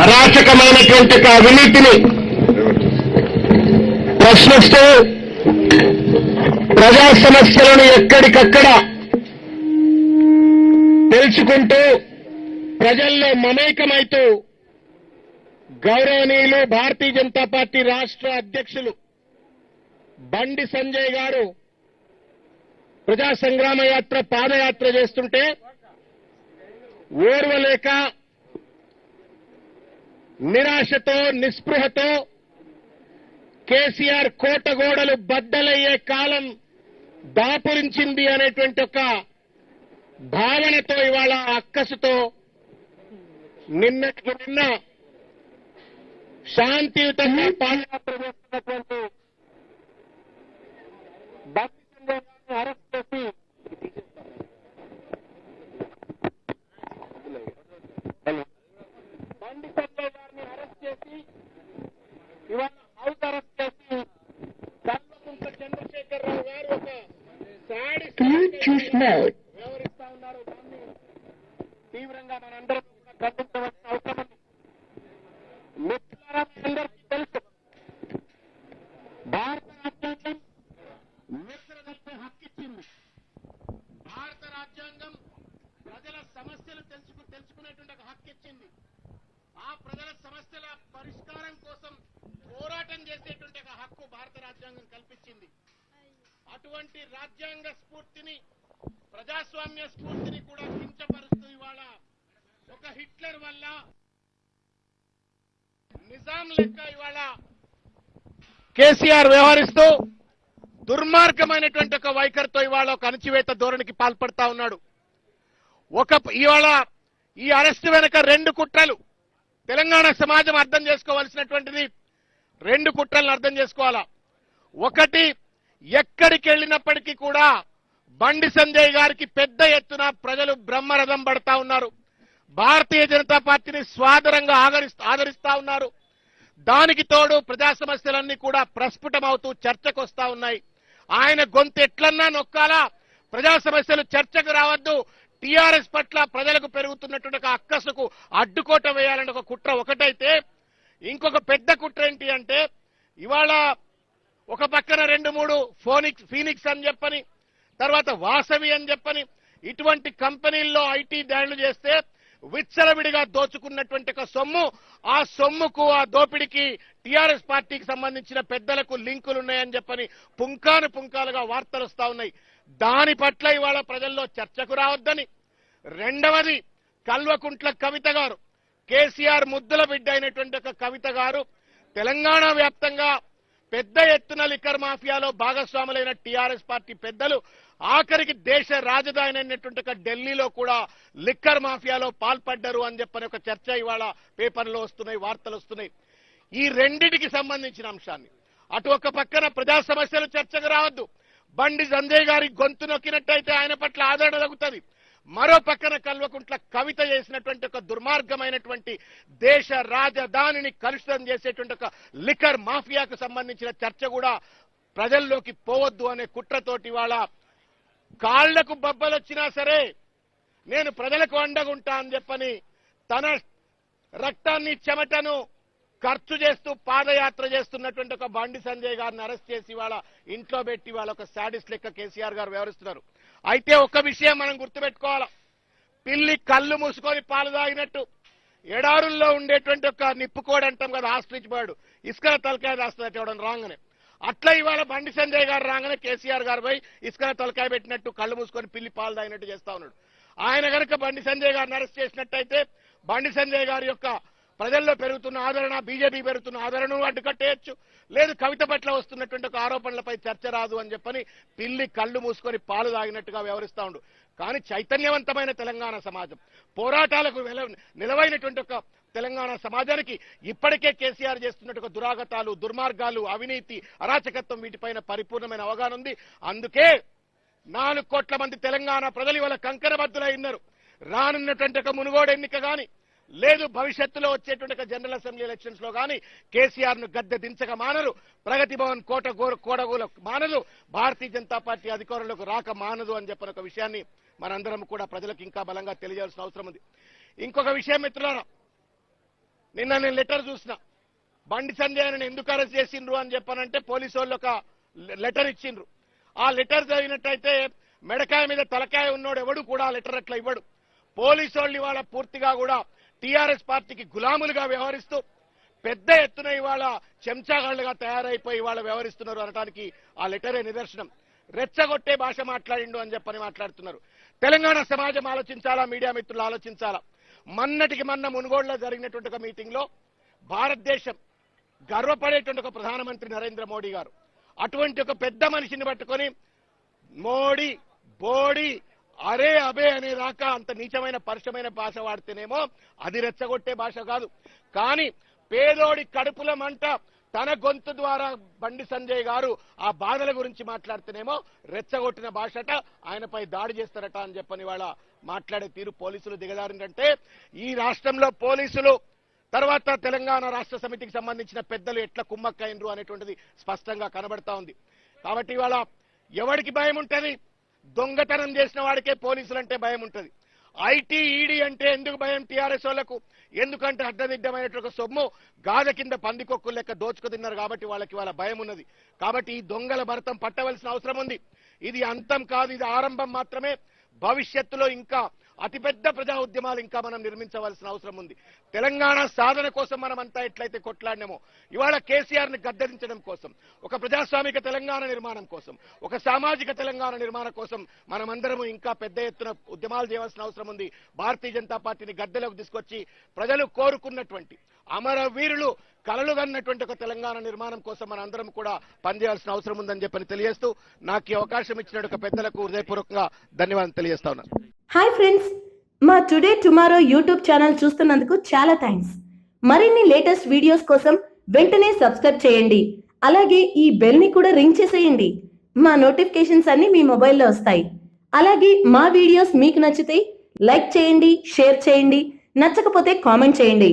అరాచకమైనటువంటి అవినీతిని ప్రశ్నిస్తూ ప్రజా సమస్యలను ఎక్కడికక్కడ తెలుసుకుంటూ ప్రజల్లో మమేకమైతూ గౌరవనీయులు భారతీయ జనతా పార్టీ రాష్ట్ర అధ్యక్షులు బండి సంజయ్ గారు ప్రజా సంగ్రామ యాత్ర పాదయాత్ర చేస్తుంటే ఓర్వలేక నిరాశతో నిస్పృహతో కేసీఆర్ కోటగోడలు బద్దలయ్యే కాలం దాపురించింది అనేటువంటి ఒక భావనతో ఇవాళ అక్కసుతో నిన్న శాంతియుతంగా పాదయాత్ర చేస్తున్నటువంటి బండి సంజయ్ గారిని అరెస్ట్ చేసి బండి సంజయ్ గారిని అరెస్ట్ చేసి ఇవాళ హౌస్ అరెస్ట్ చేసి కల్వకుంట్ల చంద్రశేఖరరావు గారు ఒక శాడిస్ట్ వ్యవహరిస్తా ఉన్నారు. దాన్ని తీవ్రంగా మనందరం ఖండించవలసిన అవసరం ఉంది. మిత్రులారా, మనందరికీ తెలుసు భారత రాజ్యాంగం నిద్రగట్టే హక్కిచ్చింది. భారత రాజ్యాంగం ప్రజల సమస్యలు తెలుసుకునేటువంటి ఒక హక్కిచ్చింది. ఆ ప్రజల సమస్యల పరిష్కారం కోసం పోరాటం చేసేటువంటి ఒక హక్కు భారత రాజ్యాంగం కల్పించింది. అటువంటి రాజ్యాంగ స్ఫూర్తిని, ప్రజాస్వామ్య స్ఫూర్తిని కూడా కించపరుస్తూ ఇవాళ ఒక హిట్లర్ వల్ల నిజాం లెక్క ఇవాళ కేసీఆర్ వ్యవహరిస్తూ దుర్మార్గమైనటువంటి ఒక వైఖరితో ఇవాళ ఒక అణచివేత ధోరణికి పాల్పడతా ఉన్నాడు. ఇవాళ ఈ అరెస్టు వెనక రెండు కుట్రలు. తెలంగాణ సమాజం అర్థం చేసుకోవాల్సినటువంటిది రెండు కుట్రలను అర్థం చేసుకోవాలా. ఒకటి, ఎక్కడికి వెళ్ళినప్పటికీ కూడా బండి సంజయ్ గారికి పెద్ద ఎత్తున ప్రజలు బ్రహ్మరథం పడతా ఉన్నారు. భారతీయ జనతా పార్టీని స్వాదరంగా ఆదరిస్తా ఉన్నారు. దానికి తోడు ప్రజా సమస్యలన్నీ కూడా ప్రస్ఫుటమవుతూ చర్చకు వస్తా ఉన్నాయి. ఆయన గొంతు ఎట్లన్నా నొక్కాలా, ప్రజా సమస్యలు చర్చకు రావద్దు, టీఆర్ఎస్ పట్ల ప్రజలకు పెరుగుతున్నటువంటి ఒక అక్కసుకు అడ్డుకోట వేయాలని ఒక కుట్ర ఒకటైతే, ఇంకొక పెద్ద కుట్ర ఏంటి అంటే ఇవాళ ఒక పక్కన 2-3 ఫీనిక్స్ అని చెప్పని, తర్వాత వాసవి అని చెప్పని ఇటువంటి కంపెనీల్లో ఐటీ దాడులు చేస్తే విచ్చలవిడిగా దోచుకున్నటువంటి ఒక సొమ్ము, ఆ సొమ్ముకు ఆ దోపిడికి టీఆర్ఎస్ పార్టీకి సంబంధించిన పెద్దలకు లింకులు ఉన్నాయని చెప్పని పుంకాలుగా వార్తలు వస్తా ఉన్నాయి. దాని పట్ల ఇవాళ ప్రజల్లో చర్చకు రావద్దని. రెండవది, కల్వకుంట్ల కవిత గారు, కేసీఆర్ ముద్దుల బిడ్డ అయినటువంటి ఒక కవిత గారు తెలంగాణ వ్యాప్తంగా పెద్ద ఎత్తున లిక్కర్ మాఫియాలో భాగస్వాములైన టీఆర్ఎస్ పార్టీ పెద్దలు ఆఖరికి దేశ రాజధాని అయినటువంటి ఢిల్లీలో కూడా లిక్కర్ మాఫియాలో పాల్పడ్డారు అని చెప్పని ఒక చర్చ ఇవాళ పేపర్లో వస్తున్నాయి, వార్తలు వస్తున్నాయి. ఈ రెండిటికి సంబంధించిన అంశాన్ని అటు ఒక పక్కన ప్రజా సమస్యలు చర్చకు రావద్దు, బండి సంజయ్ గారి గొంతు నొక్కినట్టయితే ఆయన పట్ల ఆదరణ తగ్గుతుంది. మరో పక్కన కల్వకుంట్ల కవిత చేసినటువంటి ఒక దుర్మార్గమైనటువంటి దేశ రాజధానిని కలుషితం చేసేటువంటి ఒక లిక్కర్ మాఫియాకు సంబంధించిన చర్చ కూడా ప్రజల్లోకి పోవద్దు అనే కుట్రతోటి ఇవాళ కాళ్లకు బొబ్బలొచ్చినా సరే నేను ప్రజలకు అండగుంటా అని చెప్పని తన రక్తాన్ని చెమటను ఖర్చు చేస్తూ పాదయాత్ర చేస్తున్నటువంటి ఒక బండి సంజయ్ గారిని అరెస్ట్ చేసి వాళ్ళ ఇంట్లో పెట్టి వాళ్ళ ఒక శాడిస్ట్ లెక్క కేసీఆర్ గారు వ్యవహరిస్తున్నారు. అయితే ఒక విషయం మనం గుర్తుపెట్టుకోవాలా, పిల్లి కళ్ళు మూసుకొని పాలు తాగినట్టు ఎడారుల్లో ఉండేటువంటి ఒక నిప్పుకోడు అంటాం కదా, ఆస్ట్రిచ్ బర్డ్, ఇసుకల తలకాయ దాస్తుంది ఎవడం రాగానే, అట్లా ఇవాళ బండి సంజయ్ గారు రాగానే కేసీఆర్ గారు పోయి ఇసుకల తలకాయ పెట్టినట్టు కళ్ళు మూసుకొని పిల్లి పాలు తాగినట్టు చేస్తా ఉన్నాడు. ఆయన కనుక బండి సంజయ్ గారిని అరెస్ట్ చేసినట్టయితే బండి సంజయ్ గారి యొక్క ప్రజల్లో పెరుగుతున్న ఆదరణ, బీజేపీ పెరుగుతున్న ఆదరణను అడ్డుకట్టేయచ్చు, లేదు కవిత పట్ల వస్తున్నటువంటి ఒక ఆరోపణలపై చర్చ రాదు అని చెప్పని పిల్లి కళ్ళు మూసుకొని పాలు తాగినట్టుగా వ్యవహరిస్తా ఉండు. కానీ చైతన్యవంతమైన తెలంగాణ సమాజం, పోరాటాలకు నిలవైనటువంటి ఒక తెలంగాణ సమాజానికి ఇప్పటికే కేసీఆర్ చేస్తున్నట్టు ఒక దురాగతాలు, దుర్మార్గాలు, అవినీతి, అరాచకత్వం వీటిపైన పరిపూర్ణమైన అవగాహన ఉంది. అందుకే 4 కోట్ల మంది తెలంగాణ ప్రజలు ఇవాళ కంకణబద్దులై ఉన్నారు. రానున్నటువంటి ఒక మునుగోడు ఎన్నిక గాని, లేదు భవిష్యత్తులో వచ్చేటువంటి జనరల్ అసెంబ్లీ ఎలక్షన్స్ లో కానీ కేసీఆర్ ను గద్దె దించక మానరు, ప్రగతి భవన్ కోటగూల మానదు, భారతీయ జనతా పార్టీ అధికారంలోకి రాక మానదు అని చెప్పిన ఒక విషయాన్ని మనందరం కూడా ప్రజలకు ఇంకా బలంగా తెలియాల్సిన అవసరం ఉంది. ఇంకొక విషయం మిత్రులారా, నిన్న నేను లెటర్ చూసిన, బండి సంజయ్ని ఎందుకు అరెస్ట్ చేసిండ్రు అని చెప్పానంటే పోలీసు వాళ్ళు ఒక లెటర్ ఇచ్చిండ్రు. ఆ లెటర్ చదివినట్టయితే మెడకాయ మీద తలకాయ ఉన్నోడు ఎవడు కూడా ఆ లెటర్ అట్లా ఇవ్వడు. పోలీసు వాళ్ళు ఇవాళ పూర్తిగా కూడా టీఆర్ఎస్ పార్టీకి గులాములుగా వ్యవహరిస్తూ పెద్ద ఎత్తున ఇవాళ చెంచాగాళ్లుగా తయారైపోయి ఇవాళ వ్యవహరిస్తున్నారు అనడానికి ఆ లెటరే నిదర్శనం. రెచ్చగొట్టే భాష మాట్లాడిండు అని చెప్పని మాట్లాడుతున్నారు. తెలంగాణ సమాజం ఆలోచించాలా, మీడియా మిత్రులు ఆలోచించాలా. మొన్నటికి మొన్న మునుగోడులో జరిగినటువంటి ఒక మీటింగ్ లో భారతదేశం గర్వపడేటువంటి ఒక ప్రధానమంత్రి నరేంద్ర మోడీ గారు అటువంటి ఒక పెద్ద మనిషిని పట్టుకొని మోడీ బోడీ అరే అబే అనే దాకా అంత నీచమైన పరుషమైన భాష వాడితేనేమో అది రెచ్చగొట్టే భాష కాదు. కానీ పేదోడి కడుపుల మంట తన గొంతు ద్వారా బండి సంజయ్ గారు ఆ బాధల గురించి మాట్లాడితేనేమో రెచ్చగొట్టిన భాషట, ఆయనపై దాడి చేస్తారట అని చెప్పని వాళ్ళ మాట్లాడే తీరు పోలీసులు దిగజారిందంటే ఈ రాష్ట్రంలో పోలీసులు తర్వాత తెలంగాణ రాష్ట్ర సమితికి సంబంధించిన పెద్దలు ఎట్లా కుమ్మక్కైనరు అనేటువంటిది స్పష్టంగా కనబడతా ఉంది. కాబట్టి ఇవాళ ఎవరికి భయం ఉంటుంది? దొంగతనం చేసిన వాడికే పోలీసులు అంటే భయం ఉంటుంది. ఐటీ ఈడీ అంటే ఎందుకు భయం టీఆర్ఎస్ వాళ్లకు? ఎందుకంటే అడ్డదిడ్డమైనటువంటి సొమ్ము గాజ కింద పందికొక్కులు లెక్క దోచుకు తిన్నారు కాబట్టి వాళ్ళకి వాళ్ళ భయం ఉన్నది. కాబట్టి ఈ దొంగల భరతం పట్టవలసిన అవసరం ఉంది. ఇది అంతం కాదు, ఇది ఆరంభం మాత్రమే. భవిష్యత్తులో ఇంకా అతిపెద్ద ప్రజా ఉద్యమాలు ఇంకా మనం నిర్మించవలసిన అవసరం ఉంది. తెలంగాణ సాధన కోసం మనం అంతా ఎట్లయితే కొట్లాడినామో ఇవాళ కేసీఆర్ ని గద్దెదించడం కోసం, ఒక ప్రజాస్వామిక తెలంగాణ నిర్మాణం కోసం, ఒక సామాజిక తెలంగాణ నిర్మాణం కోసం మనమందరము ఇంకా పెద్ద ఎత్తున ఉద్యమాలు చేయవలసిన అవసరం ఉంది. భారతీయ జనతా పార్టీని గద్దెలోకి తీసుకొచ్చి ప్రజలు కోరుకున్నటువంటి అమరవీరులు కలలు కన్నటువంటి ఒక తెలంగాణ నిర్మాణం కోసం మన అందరం కూడా పనిచేయాల్సిన అవసరం ఉందని చెప్పని తెలియజేస్తూ నాకు ఈ అవకాశం ఇచ్చిన ఒక పెద్దలకు హృదయపూర్వకంగా ధన్యవాదాలు తెలియజేస్తా ఉన్నాను. హాయ్ ఫ్రెండ్స్, మా టుడే టుమారో యూట్యూబ్ ఛానల్ చూస్తున్నందుకు చాలా థ్యాంక్స్. మరిన్ని లేటెస్ట్ వీడియోస్ కోసం వెంటనే సబ్స్క్రైబ్ చేయండి. అలాగే ఈ బెల్ ని కూడా రింగ్ చేసేయండి. మా నోటిఫికేషన్స్ అన్ని మీ మొబైల్లో వస్తాయి. అలాగే మా వీడియోస్ మీకు నచ్చితే లైక్ చేయండి, షేర్ చేయండి, నచ్చకపోతే కామెంట్ చేయండి.